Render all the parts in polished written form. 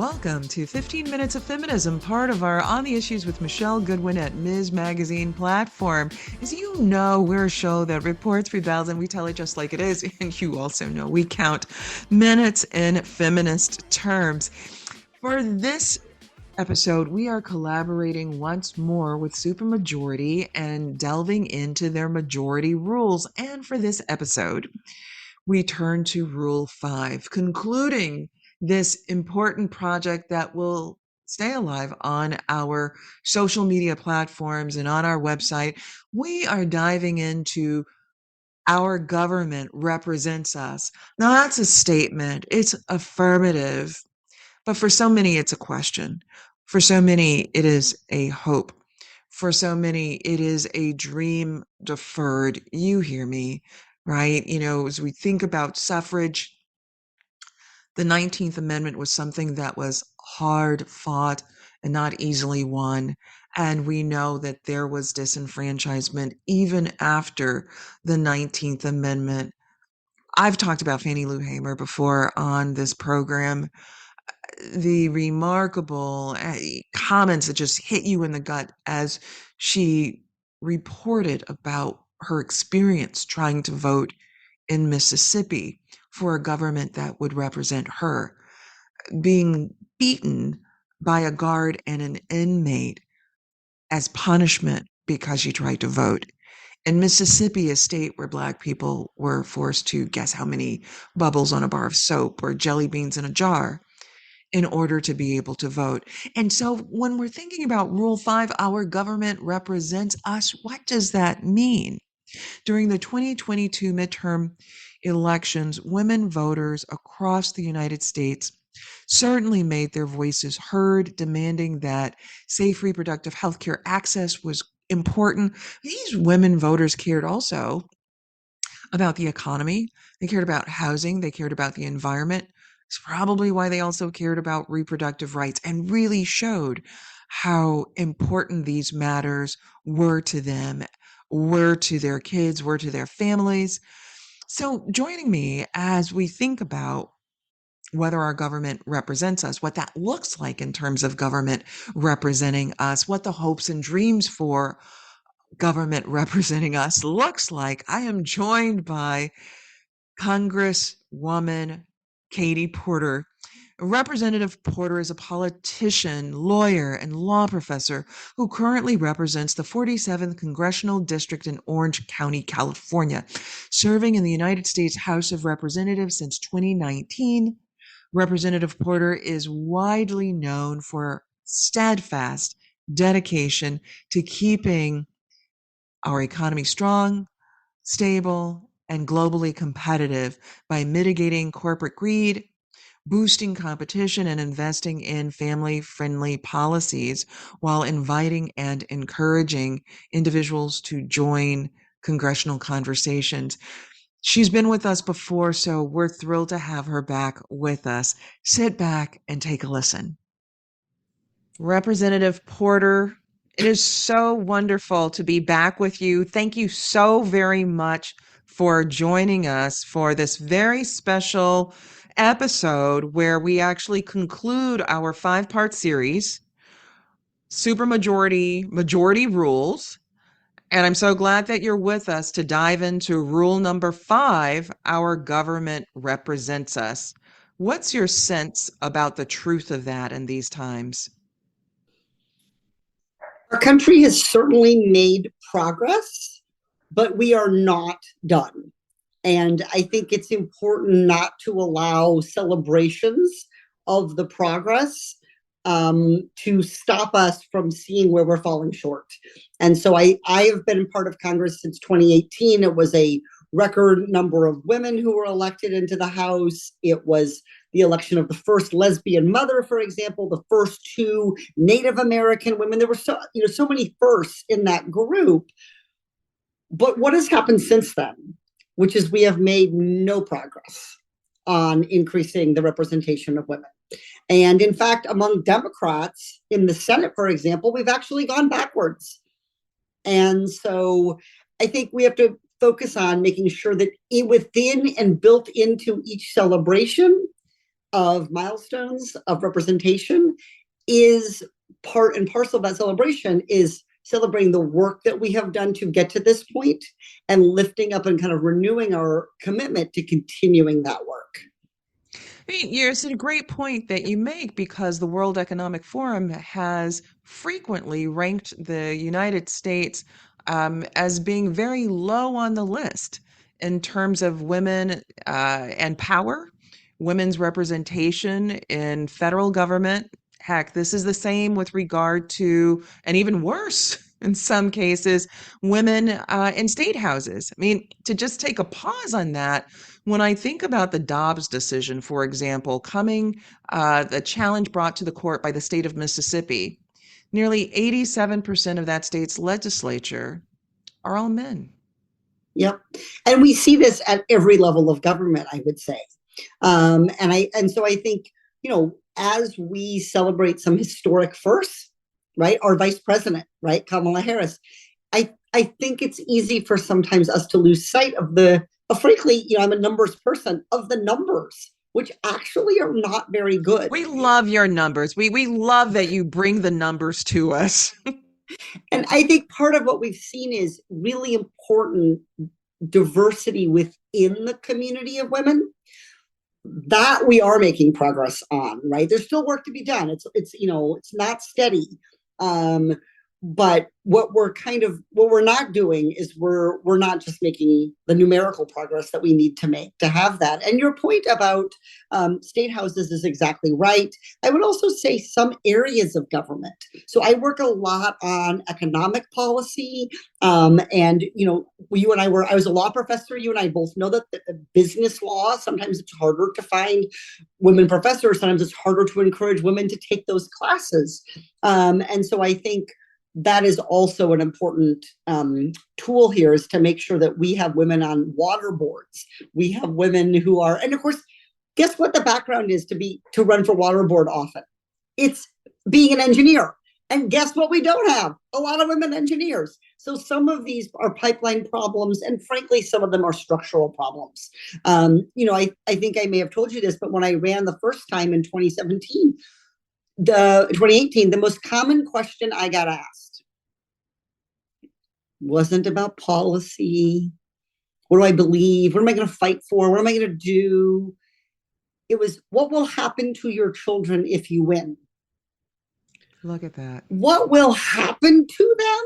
Welcome to 15 Minutes of Feminism, part of our On the Issues with Michelle Goodwin at Ms. Magazine platform. As you know, we're a show that reports, rebels, and we tell it just like it is. And you also know we count minutes in feminist terms. For this episode, we are collaborating once more with Supermajority and delving into their majority rules. And for this episode, we turn to Rule 5, concluding this important project that will stay alive on our social media platforms and on our website. We are diving into our government represents us. Now, that's a statement, it's affirmative, but for so many, it's a question. For so many, it is a hope. For so many, it is a dream deferred. You hear me, right? You know, as we think about suffrage, the 19th Amendment was something that was hard fought and not easily won. And we know that there was disenfranchisement even after the 19th Amendment. I've talked about Fannie Lou Hamer before on this program. The remarkable comments that just hit you in the gut as she reported about her experience trying to vote in Mississippi for a government that would represent her, being beaten by a guard and an inmate as punishment because she tried to vote. In Mississippi, a state where Black people were forced to guess how many bubbles on a bar of soap or jelly beans in a jar in order to be able to vote. And so when we're thinking about Rule 5, our government represents us, what does that mean? During the 2022 midterm elections, women voters across the United States certainly made their voices heard, demanding that safe reproductive health care access was important. These women voters cared also about the economy. They cared about housing. They cared about the environment. It's probably why they also cared about reproductive rights and really showed how important these matters were to them, were to their kids, were to their families. So joining me as we think about whether our government represents us, what that looks like in terms of government representing us, what the hopes and dreams for government representing us looks like, I am joined by Congresswoman Katie Porter. Representative Porter is a politician, lawyer, and law professor who currently represents the 47th Congressional District in Orange County, California, serving in the United States House of Representatives since 2019. Representative Porter is widely known for steadfast dedication to keeping our economy strong, stable, and globally competitive by mitigating corporate greed, boosting competition, and investing in family-friendly policies while inviting and encouraging individuals to join congressional conversations. She's been with us before, so we're thrilled to have her back with us. Sit back and take a listen. Representative Porter, it is so wonderful to be back with you. Thank you so very much for joining us for this very special episode where we actually conclude our 5-part series, Supermajority, Majority Rules. And I'm so glad that you're with us to dive into rule number 5, our government represents us. What's your sense about the truth of that in these times? Our country has certainly made progress, but we are not done. And I think it's important not to allow celebrations of the progress to stop us from seeing where we're falling short. And so I have been part of Congress since 2018. It was a record number of women who were elected into the House. It was the election of the first lesbian mother, for example, the first 2 Native American women. There were so many firsts in that group. But what has happened since then, which is we have made no progress on increasing the representation of women. And in fact, among Democrats in the Senate, for example, we've actually gone backwards. And so I think we have to focus on making sure that within and built into each celebration of milestones of representation is part and parcel of that celebration is celebrating the work that we have done to get to this point and lifting up and kind of renewing our commitment to continuing that work. I mean, it's a great point that you make because the World Economic Forum has frequently ranked the United States as being very low on the list in terms of women and power, women's representation in federal government. Heck, this is the same with regard to, and even worse in some cases, women in state houses. I mean, to just take a pause on that, when I think about the Dobbs decision, for example, coming, the challenge brought to the court by the state of Mississippi, nearly 87% of that state's legislature are all men. Yep. And we see this at every level of government, I would say. And so I think, as we celebrate some historic firsts, right, our vice president, right, Kamala Harris, I think it's easy for sometimes us to lose sight of frankly, I'm a numbers person, of the numbers, which actually are not very good. We love your numbers. We love that you bring the numbers to us. And I think part of what we've seen is really important diversity within the community of women that we are making progress on, right? There's still work to be done. It's not steady. But what we're not doing is we're not just making the numerical progress that we need to make to have that. And your point about state houses is exactly right. I would also say some areas of government. So I work a lot on economic policy. And, you and I I was a law professor. You and I both know that the business law, sometimes it's harder to find women professors. Sometimes it's harder to encourage women to take those classes. And so I think that is also an important tool here, is to make sure that we have women on water boards. We have women who are, and of course, guess what the background is to run for water board often? It's being an engineer. And guess what we don't have? A lot of women engineers. So some of these are pipeline problems, and frankly, some of them are structural problems. I think I may have told you this, but when I ran the first time in 2017, 2018, the most common question I got asked wasn't about policy. What do I believe? What am I going to fight for? What am I going to do? It was, what will happen to your children if you win? Look at that. What will happen to them?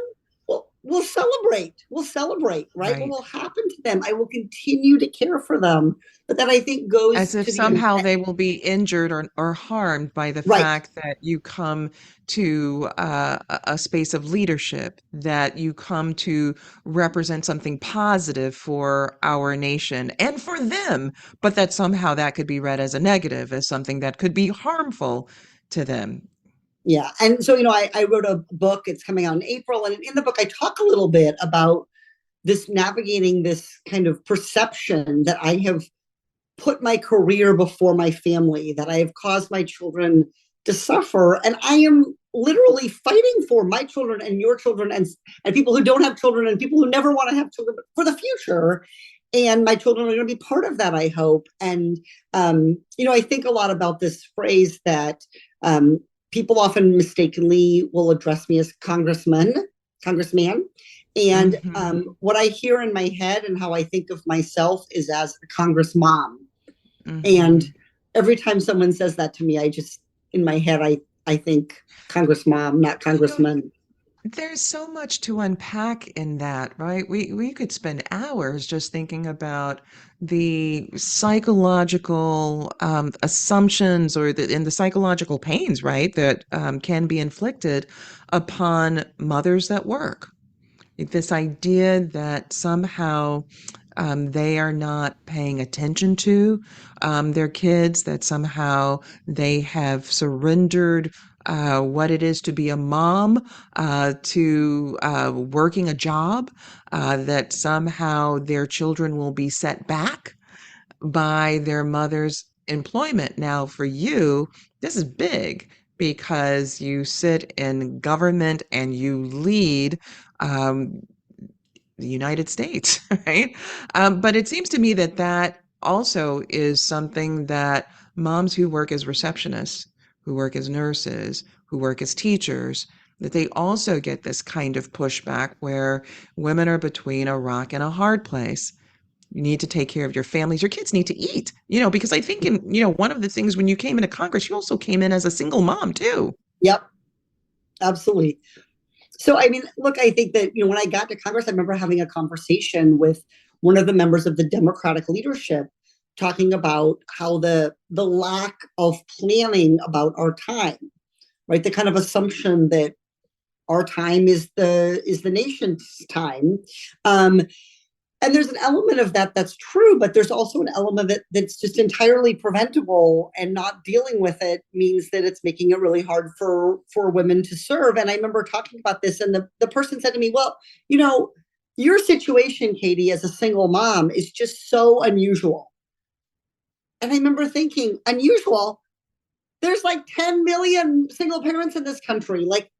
Well, we'll celebrate, right? What will happen to them? I will continue to care for them. But that, I think, goes as if to somehow they will be injured or harmed by the right. fact that you come to a space of leadership, that you come to represent something positive for our nation and for them, but that somehow that could be read as a negative, as something that could be harmful to them. Yeah. And so, I wrote a book. It's coming out in April. And in the book, I talk a little bit about this, navigating this kind of perception that I have put my career before my family, that I have caused my children to suffer. And I am literally fighting for my children and your children, and people who don't have children and people who never want to have children for the future. And my children are going to be part of that, I hope. And, I think a lot about this phrase that people often mistakenly will address me as congressman. And what I hear in my head and how I think of myself is as a congressmom. And every time someone says that to me, I just, in my head, I think congressmom, not congressman. There's so much to unpack in that, right? We could spend hours just thinking about the psychological assumptions or the psychological pains, right, that can be inflicted upon mothers that work. This idea that somehow they are not paying attention to their kids, that somehow they have surrendered what it is to be a mom to working a job, that somehow their children will be set back by their mother's employment. Now, for you, this is big because you sit in government and you lead the United States, right? But it seems to me that also is something that moms who work as receptionists, who work as nurses, who work as teachers, that they also get this kind of pushback where women are between a rock and a hard place. You need to take care of your families. Your kids need to eat, because I think one of the things when you came into Congress, you also came in as a single mom too. Yep, absolutely. So, I mean, look, I think that, when I got to Congress, I remember having a conversation with one of the members of the Democratic leadership talking about how the lack of planning about our time, right? The kind of assumption that our time is the nation's time. And there's an element of that that's true, but there's also an element of it that's just entirely preventable, and not dealing with it means that it's making it really hard for women to serve. And I remember talking about this, and the person said to me, well, your situation, Katie, as a single mom is just so unusual. And I remember thinking, unusual? There's like 10 million single parents in this country. Like,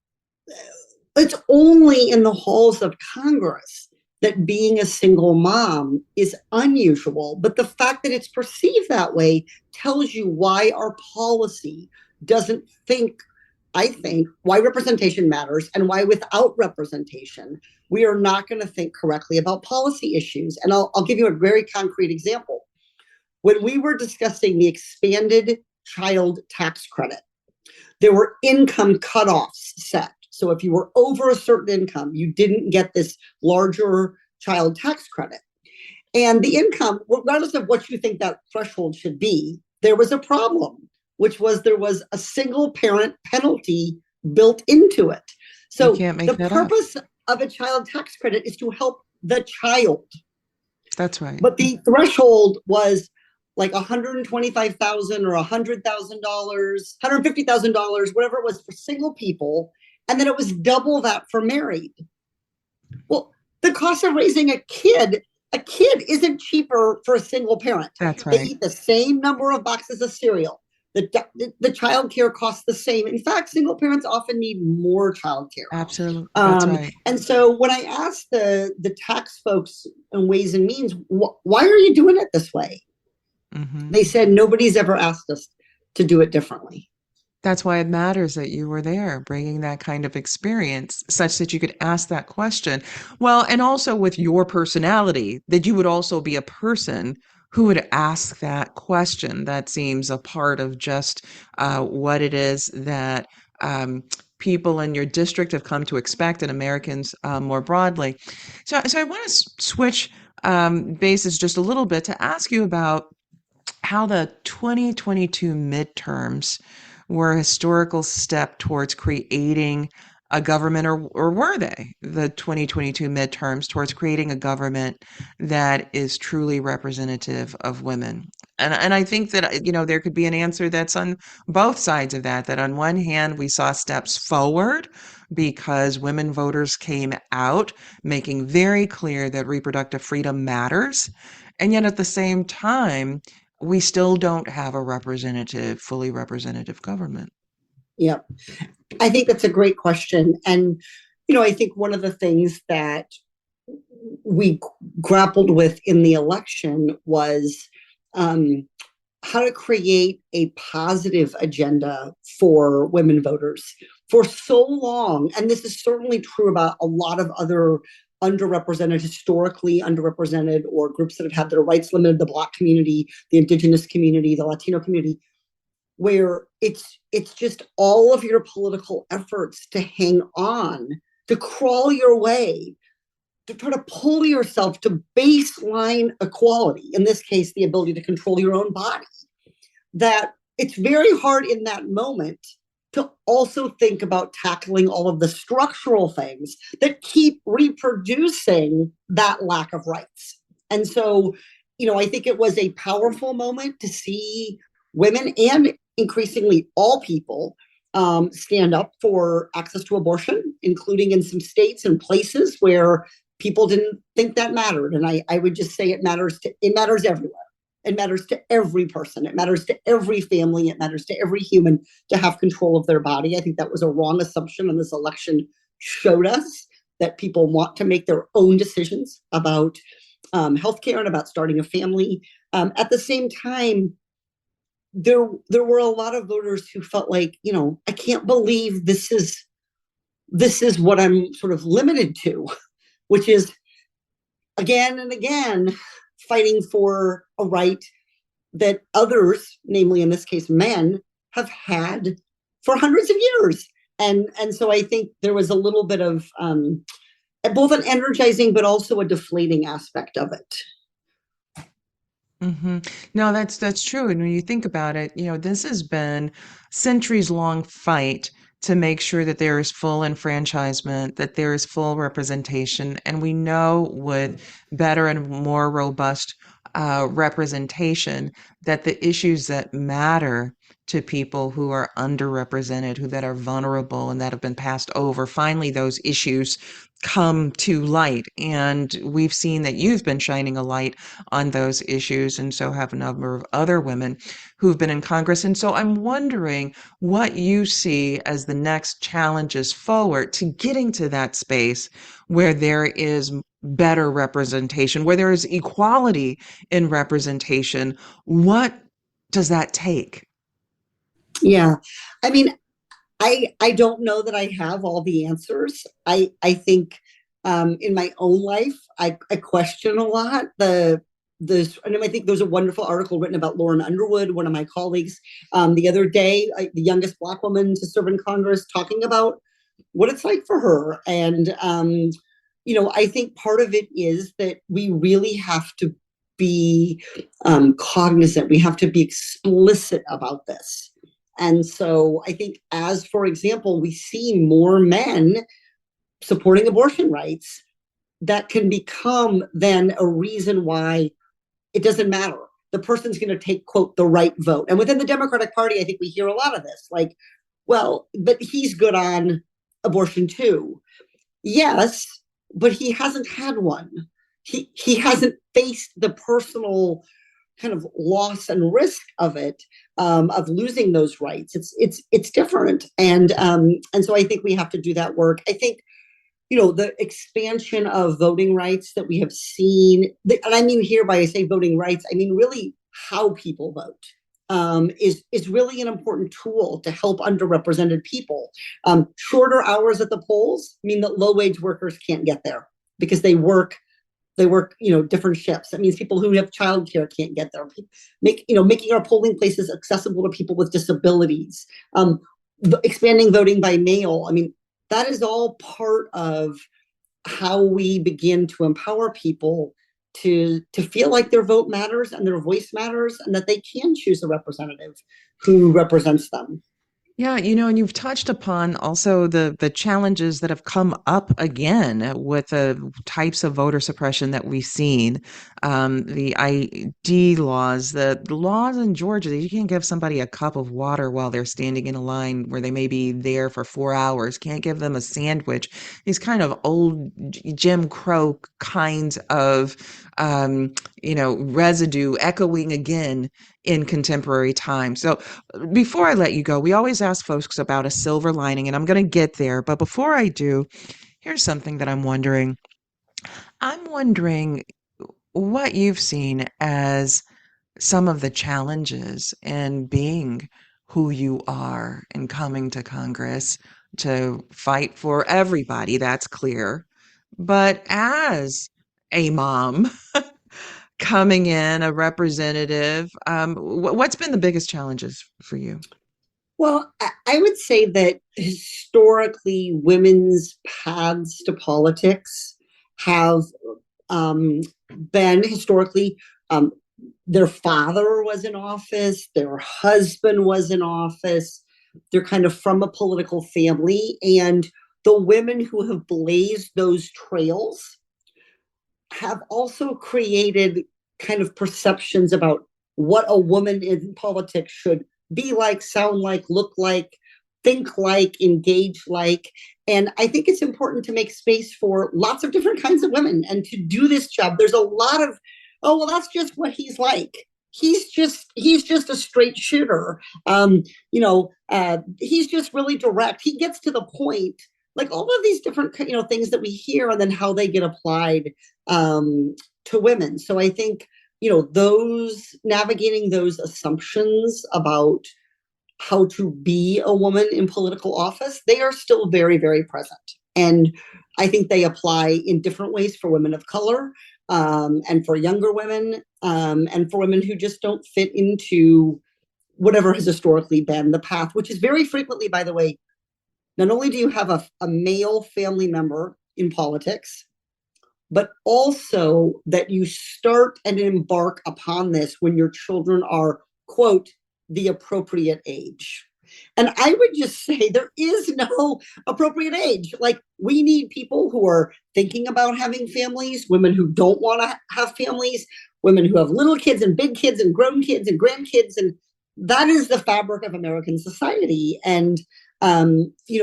it's only in the halls of Congress that being a single mom is unusual. But the fact that it's perceived that way tells you why our policy doesn't think, I think, why representation matters, and why without representation, we are not going to think correctly about policy issues. And I'll give you a very concrete example. When we were discussing the expanded child tax credit, there were income cutoffs set. So if you were over a certain income, you didn't get this larger child tax credit. And the income, regardless of what you think that threshold should be, there was a problem, which was there was a single parent penalty built into it. So You can't make the that purpose up. of a child tax credit is to help the child. That's right. But the threshold was like $125,000 or $100,000, $150,000, whatever it was for single people. And then it was double that for married. Well, the cost of raising a kid isn't cheaper for a single parent. That's They right. eat the same number of boxes of cereal. The child care costs the same. In fact, single parents often need more child care. Absolutely. That's right. And so when I asked the tax folks in Ways and Means, why are you doing it this way? Mm-hmm. They said, nobody's ever asked us to do it differently. That's why it matters that you were there, bringing that kind of experience such that you could ask that question. Well, and also with your personality, that you would also be a person who would ask that question. That seems a part of just what it is that um, people in your district have come to expect, and Americans more broadly. So I want to switch bases just a little bit to ask you about how the 2022 midterms were a historical step towards creating a government, or were they the 2022 midterms towards creating a government that is truly representative of women? And I think that, there could be an answer that's on both sides of that, that on one hand, we saw steps forward because women voters came out making very clear that reproductive freedom matters. And yet at the same time, we still don't have a fully representative government. Yeah, I think that's a great question. And, I think one of the things that we grappled with in the election was how to create a positive agenda for women voters. For so long, and this is certainly true about a lot of other historically underrepresented, or groups that have had their rights limited, the Black community, the Indigenous community, the Latino community, where it's just all of your political efforts to hang on, to crawl your way, to try to pull yourself to baseline equality, in this case, the ability to control your own body, that it's very hard in that moment to also think about tackling all of the structural things that keep reproducing that lack of rights. And so, I think it was a powerful moment to see women, and increasingly all people, stand up for access to abortion, including in some states and places where people didn't think that mattered. And I would just say it matters everywhere. It matters to every person. It matters to every family. It matters to every human to have control of their body. I think that was a wrong assumption, and this election showed us that people want to make their own decisions about healthcare and about starting a family. At the same time, there were a lot of voters who felt like, I can't believe this is what I'm sort of limited to, which is again and again fighting for a right that others, namely in this case men, have had for hundreds of years. And so I think there was a little bit of both an energizing but also a deflating aspect of it. Hmm. No, that's true. And when you think about it, this has been centuries long fight to make sure that there is full enfranchisement, that there is full representation, and we know with better and more robust representation that the issues that matter to people who are underrepresented, who that are vulnerable and that have been passed over, finally those issues come to light. And we've seen that you've been shining a light on those issues, and so have a number of other women who've been in Congress. And so I'm wondering what you see as the next challenges forward to getting to that space where there is better representation, where there is equality in representation. What does that take? Yeah. I mean, I don't know that I have all the answers. I think in my own life, I question a lot and I think there was a wonderful article written about Lauren Underwood, one of my colleagues, the other day, the youngest Black woman to serve in Congress, talking about what it's like for her. And I think part of it is that we really have to be cognizant. We have to be explicit about this. And so I think, as for example, we see more men supporting abortion rights, that can become then a reason why it doesn't matter. The person's going to take, quote, the right vote. And within the Democratic Party, I think we hear a lot of this, like, well, but he's good on abortion too. Yes, but he hasn't had one. He hasn't faced the personal kind of loss and risk of it, of losing those rights. It's different, and so I think we have to do that work. I think the expansion of voting rights that we have seen, and I mean here by I say voting rights, I mean really how people vote. Is really an important tool to help underrepresented people. Shorter hours at the polls mean that low wage workers can't get there because they work different shifts. That means people who have childcare can't get there. Making our polling places accessible to people with disabilities. Expanding voting by mail. I mean, that is all part of how we begin to empower people to feel like their vote matters and their voice matters, and that they can choose a representative who represents them. Yeah, and you've touched upon also the challenges that have come up again with the types of voter suppression that we've seen, the ID laws, the laws in Georgia that you can't give somebody a cup of water while they're standing in a line where they may be there for 4 hours, can't give them a sandwich. These kind of old Jim Crow kinds of, residue echoing again in contemporary times. So before I let you go, we always ask folks about a silver lining, and I'm going to get there. But before I do, here's something that I'm wondering. I'm wondering what you've seen as some of the challenges in being who you are and coming to Congress to fight for everybody, that's clear. But as a mom coming in, a representative, what's been the biggest challenges for you? Well, I would say that historically, women's paths to politics have been historically, um, their father was in office, their husband was in office, they're kind of from a political family. And the women who have blazed those trails have also created kind of perceptions about what a woman in politics should be like, sound like, look like, think like, engage like. And I think it's important to make space for lots of different kinds of women and to do this job. There's a lot of, oh, well, that's just what he's like. He's just a straight shooter. He's just really direct. He gets to the point. Like all of these different things that we hear, and then how they get applied to women. So I think, those navigating those assumptions about how to be a woman in political office, they are still very, very present. And I think they apply in different ways for women of color, and for younger women, and for women who just don't fit into whatever has historically been the path, which is very frequently, by the way, not only do you have a male family member in politics, but also that you start and embark upon this when your children are, quote, the appropriate age. And I would just say there is no appropriate age. Like, we need people who are thinking about having families, women who don't want to have families, women who have little kids and big kids and grown kids and grandkids. And that is the fabric of American society. And,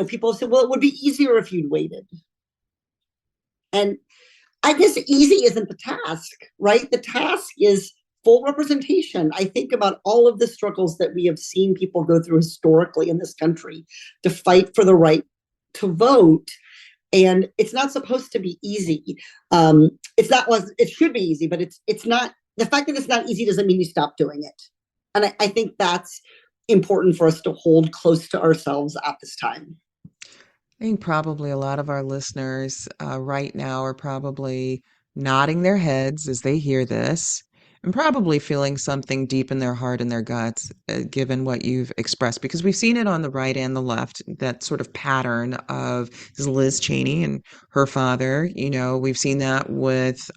people say, well, it would be easier if you'd waited. And I guess easy isn't the task, right? The task is full representation. I think about all of the struggles that we have seen people go through historically in this country to fight for the right to vote. And it's not supposed to be easy. It's not, it should be easy, but it's not. The fact that it's not easy doesn't mean you stop doing it. And I think that's important for us to hold close to ourselves at this time. I think probably a lot of our listeners right now are probably nodding their heads as they hear this and probably feeling something deep in their heart and their guts, given what you've expressed, because we've seen it on the right and the left, that sort of pattern of Liz Cheney and her father. We've seen that with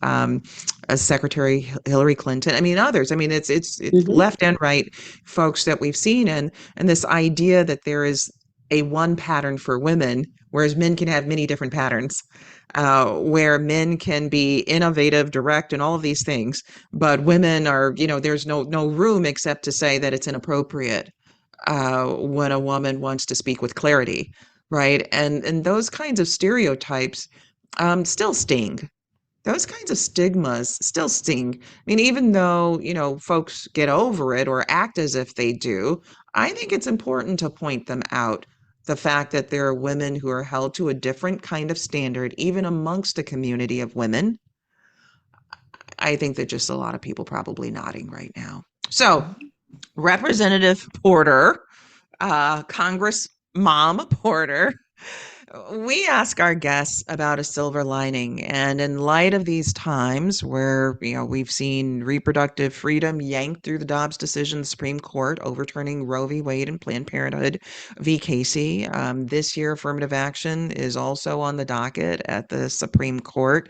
Secretary Hillary Clinton. I mean, others. I mean, it's left and right folks that we've seen, and this idea that there is a one pattern for women, whereas men can have many different patterns, where men can be innovative, direct, and all of these things, but women are, there's no room except to say that it's inappropriate when a woman wants to speak with clarity, right? And those kinds of stereotypes still sting. Those kinds of stigmas still sting. I mean, even though, folks get over it or act as if they do, I think it's important to point them out. The fact that there are women who are held to a different kind of standard, even amongst a community of women. I think that just a lot of people probably nodding right now. So, Representative Porter, Congress Mom Porter, we ask our guests about a silver lining. And in light of these times where, we've seen reproductive freedom yanked through the Dobbs decision, the Supreme Court overturning Roe v. Wade and Planned Parenthood v. Casey. This year, affirmative action is also on the docket at the Supreme Court.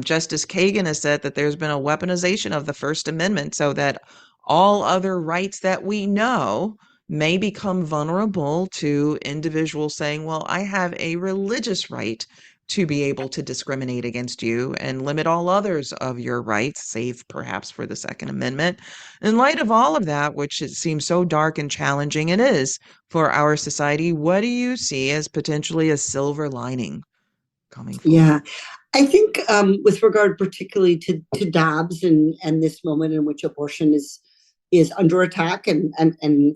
Justice Kagan has said that there's been a weaponization of the First Amendment so that all other rights that we know may become vulnerable to individuals saying, well, I have a religious right to be able to discriminate against you and limit all others of your rights, save perhaps for the Second Amendment. In light of all of that, which it seems so dark and challenging it is for our society, what do you see as potentially a silver lining coming forward? Yeah, I think with regard particularly to Dobbs and this moment in which abortion is under attack and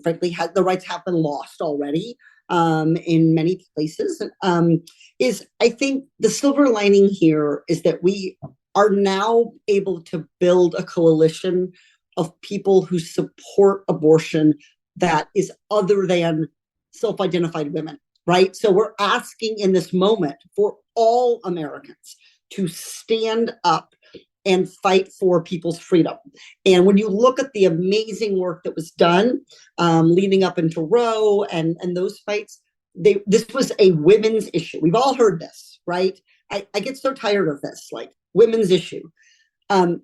frankly the rights have been lost already in many places, is I think the silver lining here is that we are now able to build a coalition of people who support abortion that is other than self-identified women, right? So we're asking in this moment for all Americans to stand up and fight for people's freedom. And when you look at the amazing work that was done leading up into Roe and those fights, this was a women's issue. We've all heard this, right? I get so tired of this, like women's issue. And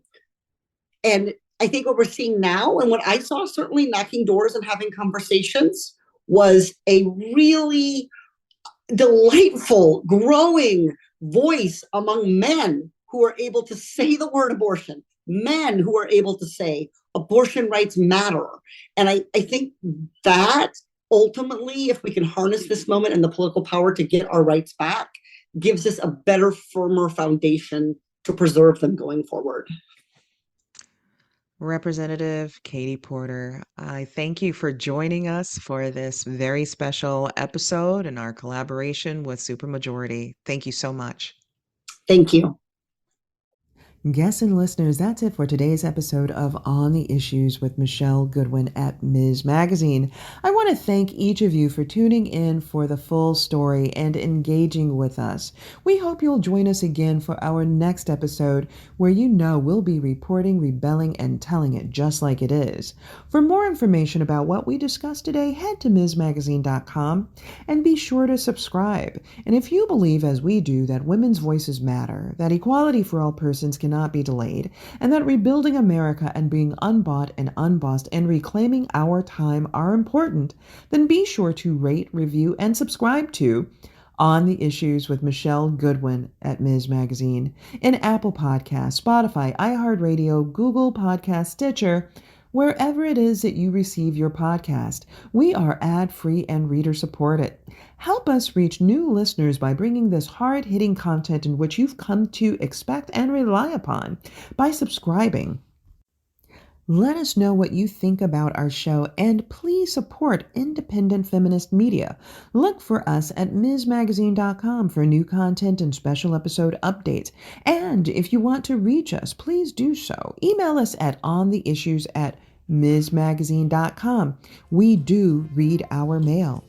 I think what we're seeing now, and what I saw certainly knocking doors and having conversations, was a really delightful, growing voice among men who are able to say the word abortion, men who are able to say abortion rights matter. And I think that ultimately, if we can harness this moment and the political power to get our rights back, gives us a better, firmer foundation to preserve them going forward. Representative Katie Porter, I thank you for joining us for this very special episode in our collaboration with Supermajority. Thank you so much. Thank you. Guests and listeners, that's it for today's episode of On the Issues with Michelle Goodwin at Ms. Magazine. I want to thank each of you for tuning in for the full story and engaging with us. We hope you'll join us again for our next episode where we'll be reporting, rebelling, and telling it just like it is. For more information about what we discussed today, head to MsMagazine.com and be sure to subscribe. And if you believe, as we do, that women's voices matter, that equality for all persons cannot be delayed, and that rebuilding America and being unbought and unbossed and reclaiming our time are important, then be sure to rate, review, and subscribe to On the Issues with Michelle Goodwin at Ms. Magazine in Apple Podcasts, Spotify, iHeartRadio, Google Podcasts, Stitcher, wherever it is that you receive your podcast. We are ad-free and reader-supported. Help us reach new listeners by bringing this hard-hitting content in which you've come to expect and rely upon by subscribing. Let us know what you think about our show, and please support independent feminist media. Look for us at MsMagazine.com for new content and special episode updates. And if you want to reach us, please do so. Email us at ontheissues@MsMagazine.com. We do read our mail.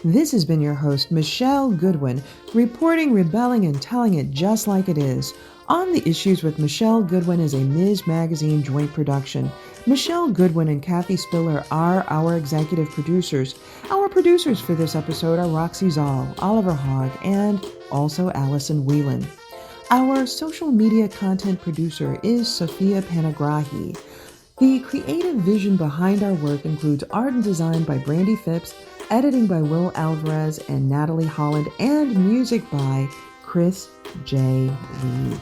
This has been your host, Michelle Goodwin, reporting, rebelling, and telling it just like it is. On the Issues with Michelle Goodwin is a Ms. Magazine joint production. Michelle Goodwin and Kathy Spiller are our executive producers. Our producers for this episode are Roxy Zoll, Oliver Hogg, and also Allison Whelan. Our social media content producer is Sophia Panagrahi. The creative vision behind our work includes art and design by Brandy Phipps, editing by Will Alvarez and Natalie Holland, and music by Chris J. Lee.